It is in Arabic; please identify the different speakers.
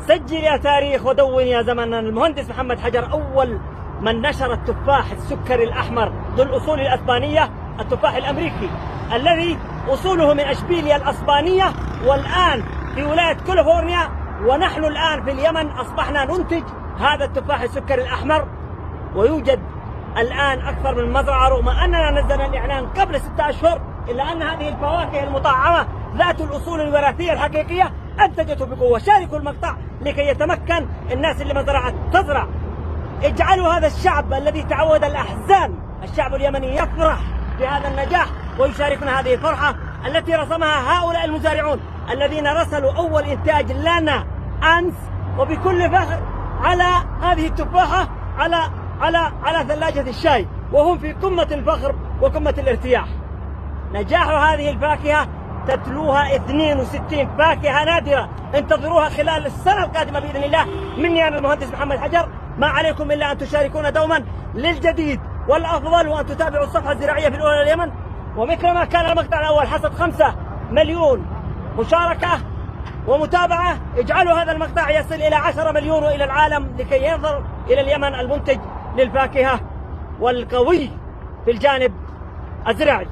Speaker 1: سجل يا تاريخ ودون يا زمن. المهندس محمد حجر أول من نشر التفاح السكري الأحمر ذو الأصول الأسبانية، التفاح الأمريكي الذي أصوله من أشبيليا الأسبانية، والآن في ولاية كاليفورنيا، ونحن الآن في اليمن أصبحنا ننتج هذا التفاح السكري الأحمر. ويوجد الآن أكثر من مزرعة، رغم أننا نزلنا الإعلان قبل 6 أشهر، إلا أن هذه الفواكه المطعمة ذات الأصول الوراثية الحقيقية أنتجته بقوة. شاركوا المقطع لكي يتمكن الناس اللي ما زرعت تزرع. اجعلوا هذا الشعب الذي تعود الأحزان، الشعب اليمني، يفرح بهذا النجاح ويشاركنا هذه الفرحة التي رسمها هؤلاء المزارعون الذين رسلوا أول إنتاج لنا أمس وبكل فخر على هذه التفاحة على ثلاجة الشاي، وهم في قمة الفخر وقمة الارتياح. نجاح هذه الفاكهة تتلوها 62 فاكهة نادرة، انتظروها خلال السنة القادمة بإذن الله. مني أنا المهندس محمد حجر، ما عليكم إلا أن تشاركونا دوما للجديد والأفضل، وأن تتابعوا الصفحة الزراعية في الأولى اليمن. ومثل ما كان المقطع الأول حصد 5 مليون مشاركة ومتابعة، اجعلوا هذا المقطع يصل إلى 10 مليون وإلى العالم، لكي ينظر إلى اليمن المنتج للفاكهة والقوي في الجانب الزراعي.